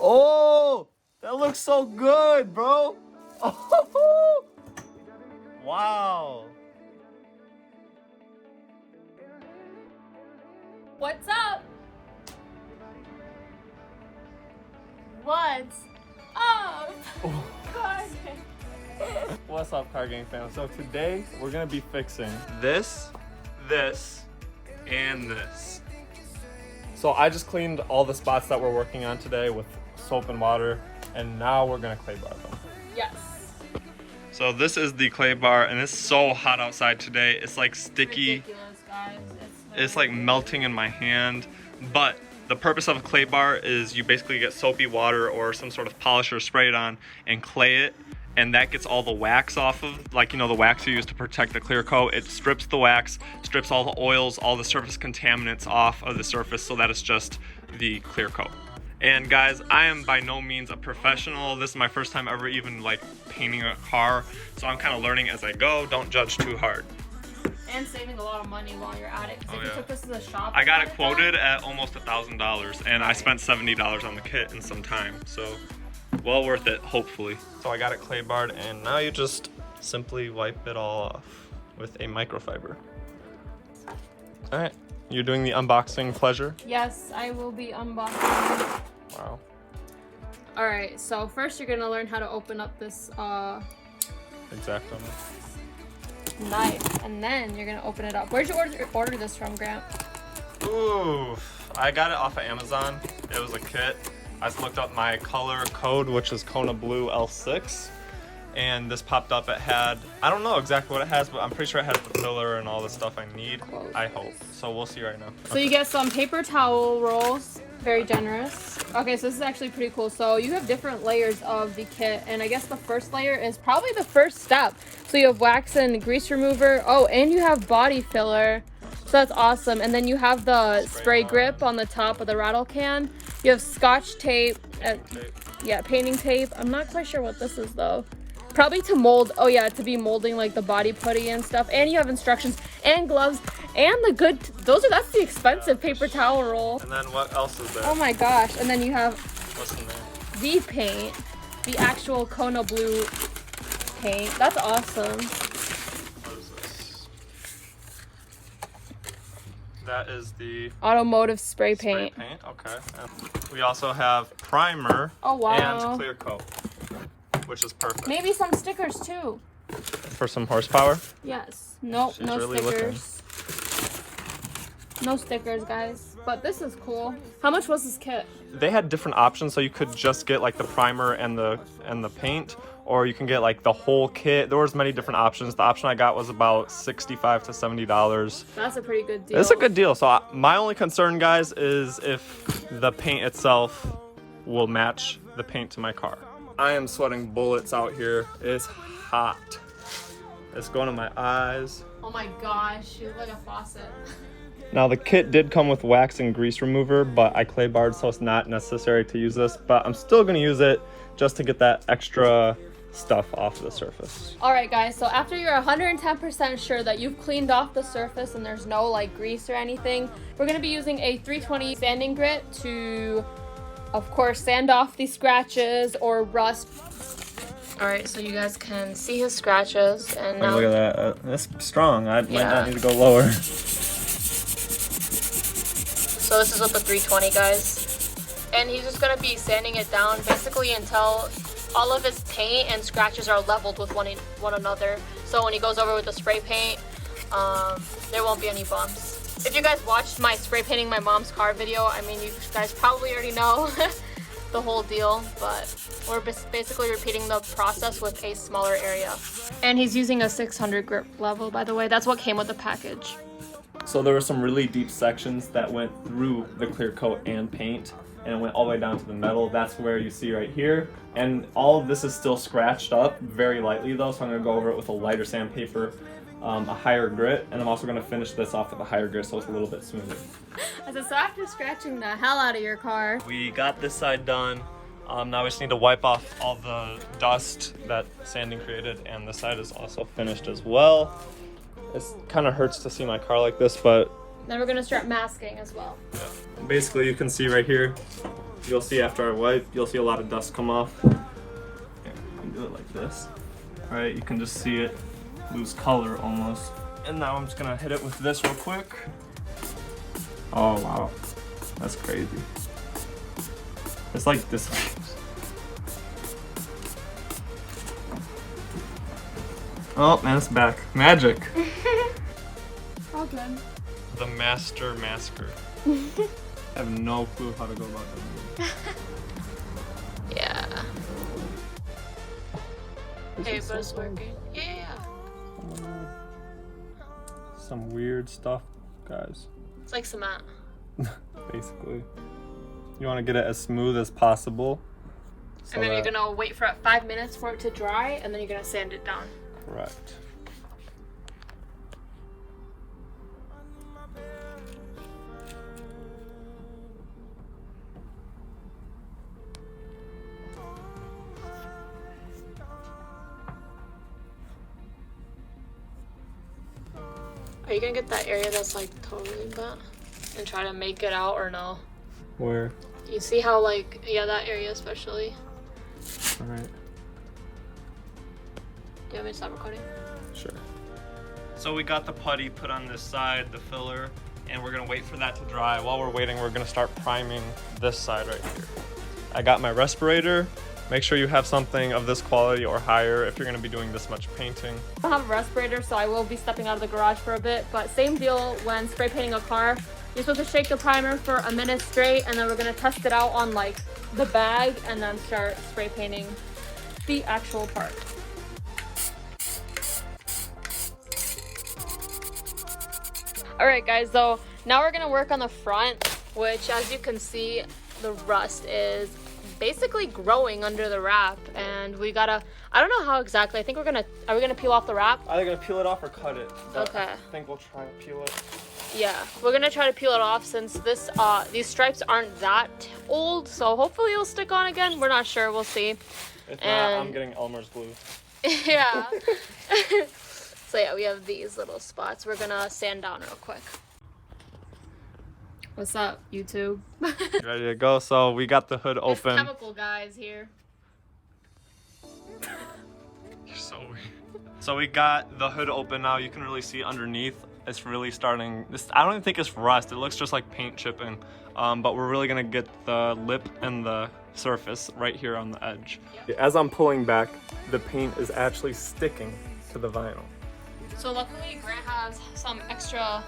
Oh, that looks so good, bro. Oh, wow. What's up? What's up? What's up, Car Gang fam? So today we're gonna be fixing this, and this. So I just cleaned all the spots that we're working on today with soap and water, and now we're gonna clay bar them. Yes. So this is the clay bar, and it's so hot outside today. It's like sticky. Ridiculous, guys. It's like melting in my hand. But the purpose of a clay bar is you basically get soapy water or some sort of polisher, spray it on, and clay it. And that gets all the wax off of, like, you know, the wax you use to protect the clear coat. It strips the wax, strips all the oils, all the surface contaminants off of the surface so that it's just the clear coat. And guys, I am by no means a professional. This is my first time ever even like painting a car. So I'm kind of learning as I go. Don't judge too hard. And saving a lot of money while you're at it. Because if you took this to the shop, I got it quoted at almost $1,000, and I spent $70 on the kit and some time. So well worth it, hopefully. So I got it clay barred, and now you just simply wipe it all off with a microfiber. All right, you're doing the unboxing pleasure? Yes, I will be unboxing. Wow. All right, so first you're gonna learn how to open up this Exactly. knife, and then you're gonna open it up. Where'd you order this from, Grant? Ooh, I got it off of Amazon. It was a kit. I just looked up my color code, which is Kona Blue L6, and this popped up. It had, I don't know exactly what it has, but I'm pretty sure it has the filler and all the stuff I need. I hope. So we'll see right now. So you get some paper towel rolls, very generous. Okay, so this is actually pretty cool. So you have different layers of the kit, and I guess the first layer is probably the first step. So you have wax and grease remover. Oh, and you have body filler. So that's awesome. And then you have the spray grip on the top of the rattle can. You have scotch tape. Yeah, painting tape. I'm not quite sure what this is though. Probably to mold. Oh yeah, to be molding like the body putty and stuff. And you have instructions and gloves and the good. That's the expensive paper towel roll. And then what else is there? Oh my gosh! And then you have What's in there? the paint, the actual Kona Blue paint. That's awesome. What is this? That is the Automotive spray paint. spray paint. Okay. And we also have primer Oh wow. and clear coat, which is perfect. Maybe some stickers too. For some horsepower. Yes. Nope. She's No really stickers. No stickers, guys. But this is cool. How much was this kit? They had different options, so you could just get like the primer and the paint, or you can get like the whole kit. There was many different options. The option I got was about $65 to $70. That's a pretty good deal. It's a good deal. So my only concern, guys, is if the paint itself will match the paint to my car. I am sweating bullets out here. It's hot. It's going to my eyes. Oh my gosh, you look like a faucet. Now the kit did come with wax and grease remover, but I clay barred, so it's not necessary to use this, but I'm still gonna use it just to get that extra stuff off the surface. All right, guys, so after you're 110% sure that you've cleaned off the surface and there's no like grease or anything, we're gonna be using a 320 sanding grit to, of course, sand off the scratches or rust. All right, so you guys can see his scratches, and now look at that. That's strong. I might Yeah. not need to go lower. So this is with the 320, guys. And he's just gonna be sanding it down basically until all of his paint and scratches are leveled with one another. So when he goes over with the spray paint, there won't be any bumps. If you guys watched my spray painting my mom's car video, I mean, you guys probably already know the whole deal, but we're basically repeating the process with a smaller area. And he's using a 600 grip level, by the way. That's what came with the package. So there were some really deep sections that went through the clear coat and paint, and it went all the way down to the metal. That's where you see right here. And all of this is still scratched up very lightly though, so I'm gonna go over it with a lighter sandpaper, a higher grit, and I'm also gonna finish this off with a higher grit so it's a little bit smoother. So after scratching the hell out of your car, We got this side done. Now we just need to wipe off all the dust that sanding created, and this side is also finished as well. It kind of hurts to see my car like this, but Then we're gonna start masking as well. Yeah. Basically, you can see right here, you'll see after I wipe, you'll see a lot of dust come off. Here, I can do it like this. All right, you can just see it lose color almost. And now I'm just gonna hit it with this real quick. Oh wow, that's crazy. It's like this. Oh man, it's back. Magic. All good. The master masker. I have no clue how to go about that. Yeah. Hey, but it's working. Yeah. Some weird stuff, guys. It's like cement. Basically. You want to get it as smooth as possible. And then you're gonna wait for 5 minutes for it to dry, and then you're gonna sand it down. Correct. Are you gonna get that area that's like totally bent and try to make it out, or no? Where? You see how like, yeah, that area especially. All right. Do you want me to stop recording? Sure. So we got the putty put on this side, the filler, and we're gonna wait for that to dry. While we're waiting, we're gonna start priming this side right here. I got my respirator. Make sure you have something of this quality or higher if you're gonna be doing this much painting. I don't have a respirator, so I will be stepping out of the garage for a bit, but same deal when spray painting a car. You're supposed to shake the primer for a minute straight, and then we're gonna test it out on like the bag and then start spray painting the actual part. All right guys, so now we're gonna work on the front, which as you can see, the rust is basically growing under the wrap, and we gotta, I don't know how exactly, I think are we gonna peel off the wrap? Either gonna peel it off or cut it. Okay. I think we'll try and peel it. Yeah, we're gonna try to peel it off since this these stripes aren't that old, so hopefully it'll stick on again. We're not sure, we'll see. If not, I'm getting Elmer's glue. Yeah. So yeah, we have these little spots. We're gonna sand down real quick. What's up, YouTube? Ready to go? So we got the hood It's open. chemical guys here. You're so weird. So we got the hood open now. You can really see underneath. It's really starting. I don't even think it's rust. It looks just like paint chipping. But we're really gonna get the lip and the surface right here on the edge. Yep. As I'm pulling back, the paint is actually sticking to the vinyl. So luckily Grant has some extra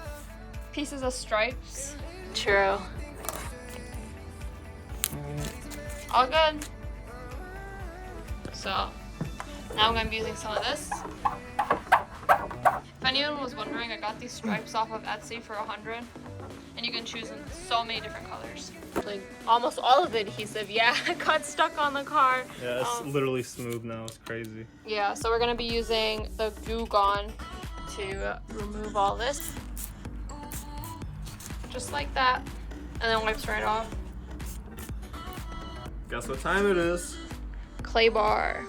pieces of stripes. True. All good. So now I'm gonna be using some of this. If anyone was wondering, I got these stripes off of Etsy for 100, and you can choose in so many different colors. Like almost all of it adhesive. Yeah, it got stuck on the car. Yeah, it's literally smooth now. It's crazy. Yeah, so we're gonna be using the Goo Gone to remove all this. Just like that, and then wipes right off. Guess what time it is? Clay bar.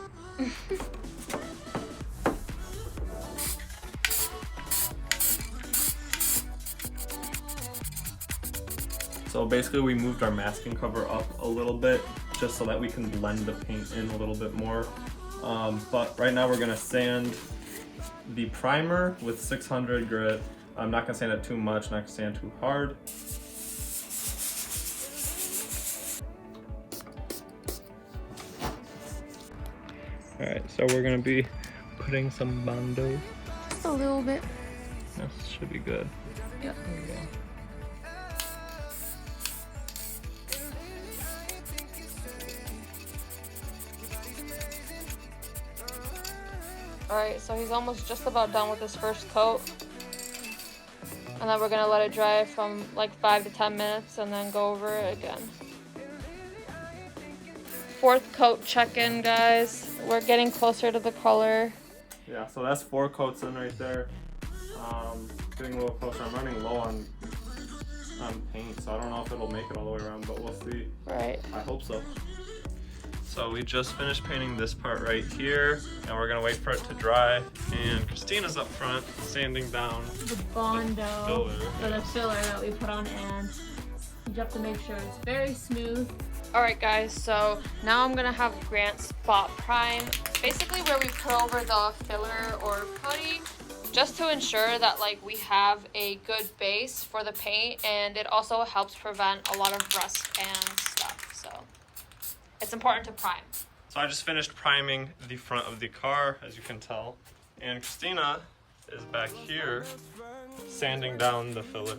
So basically we moved our masking cover up a little bit just so that we can blend the paint in a little bit more. But right now we're gonna sand the primer with 600 grit. I'm not gonna sand it too much, not gonna sand too hard. All right, so we're gonna be putting some Bondo. Just a little bit. This should be good. Yep. There we go. Alright, so he's almost just about done with his first coat. And then we're gonna let it dry from like 5 to 10 minutes and then go over it again. Fourth coat check-in, guys. We're getting closer to the color. Yeah, so that's 4 coats in right there. Getting a little closer. I'm running low on paint, so I don't know if it'll make it all the way around, but we'll see. Right. I hope so. So we just finished painting this part right here, and we're gonna wait for it to dry. And Christina's up front sanding down the Bondo, or the filler that we put on, and you have to make sure it's very smooth. Alright guys, so now I'm gonna have Grant spot prime, basically where we put over the filler or putty, just to ensure that like we have a good base for the paint, and it also helps prevent a lot of rust and stuff. So it's important to prime. So I just finished priming the front of the car, as you can tell, and Christina is back here sanding down the filler.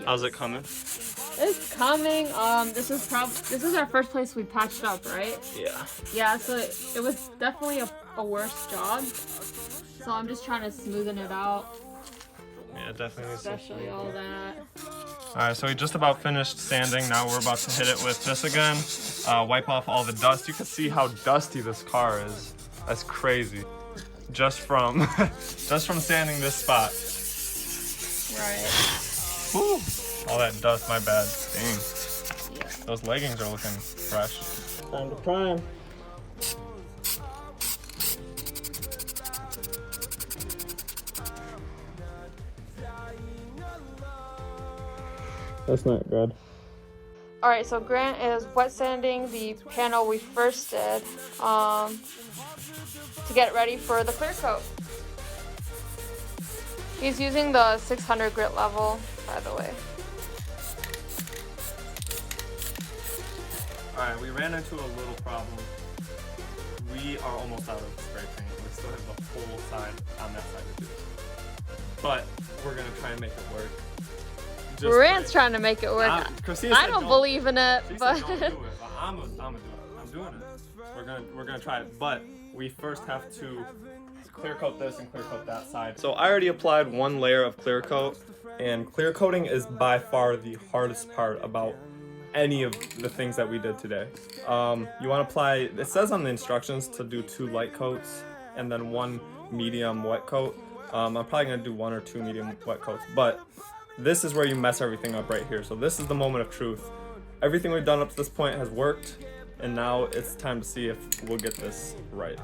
How's it coming? It's coming. This is our first place we patched up, right? Yeah. Yeah, so it was definitely a worse job. So I'm just trying to smoothen it out. Yeah, definitely. Especially all that. Alright, so we just about finished sanding. Now we're about to hit it with this again. Wipe off all the dust. You can see how dusty this car is. That's crazy. Just from sanding this spot. Right. Woo. All that dust, my bad. Dang. Yeah. Those leggings are looking fresh. Time to prime. That's not good. Alright, so Grant is wet sanding the panel we first did to get ready for the clear coat. He's using the 600 grit level, by the way. Alright, we ran into a little problem. We are almost out of spray paint. We still have the whole side on that side to do. But we're gonna try and make it work. Grant's trying to make it work. I don't believe in it, but don't do it. I'm gonna do it. I'm doing it. We're gonna try it, but we first have to clear coat this and clear coat that side. So I already applied one layer of clear coat, and clear coating is by far the hardest part about any of the things that we did today. You want to apply, it says on the instructions to do 2 light coats and then 1 medium wet coat. I'm probably gonna do 1 or 2 medium wet coats, but this is where you mess everything up right here. So this is the moment of truth. Everything we've done up to this point has worked, and now it's time to see if we'll get this right.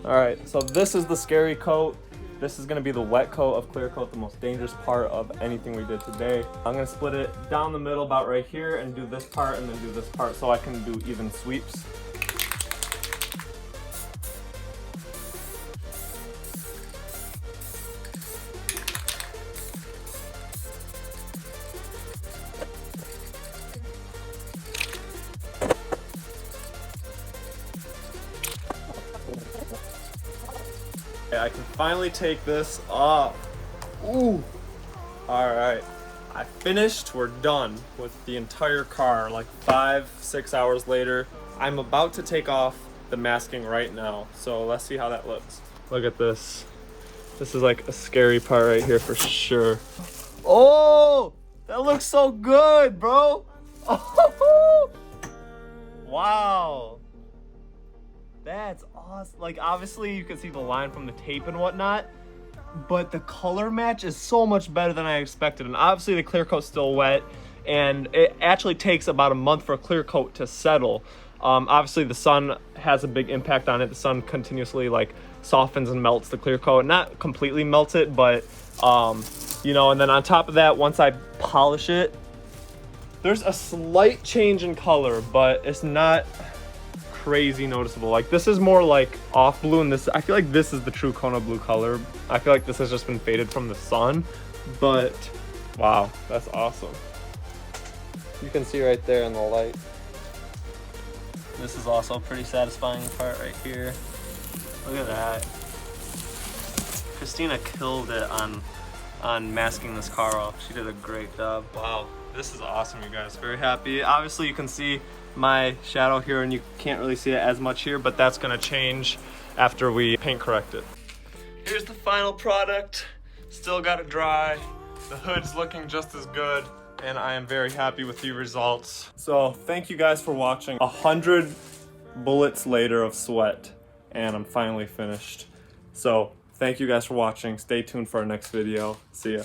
Alright, so this is the scary coat. This is going to be the wet coat of clear coat, the most dangerous part of anything we did today. I'm going to split it down the middle about right here and do this part and then do this part so I can do even sweeps. I can finally take this off. Ooh. Alright. I finished. We're done with the entire car. Like 5-6 hours later. I'm about to take off the masking right now. So let's see how that looks. Look at this. This is like a scary part right here for sure. Oh! That looks so good, bro! Oh! Wow. That's awesome. Like, obviously you can see the line from the tape and whatnot, but the color match is so much better than I expected. And obviously the clear coat's still wet, and it actually takes about a month for a clear coat to settle. Obviously the sun has a big impact on it. The sun continuously like softens and melts the clear coat. Not completely melts it, but you know, and then on top of that, once I polish it, there's a slight change in color, but it's not crazy noticeable. Like, this is more like off blue, and this, I feel like this is the true Kona blue color. I feel like this has just been faded from the sun, but wow, that's awesome. You can see right there in the light. This is also a pretty satisfying part right here. Look at that. Christina killed it on masking this car off. She did a great job. Wow, this is awesome, you guys. Very happy. Obviously you can see my shadow here, and you can't really see it as much here, but that's gonna change after we paint correct it. Here's the final product. Still gotta dry. The hood's looking just as good, and I am very happy with the results. So thank you guys for watching. 100 bullets later of sweat, and I'm finally finished. So Thank you guys for watching. Stay tuned for our next video. See ya.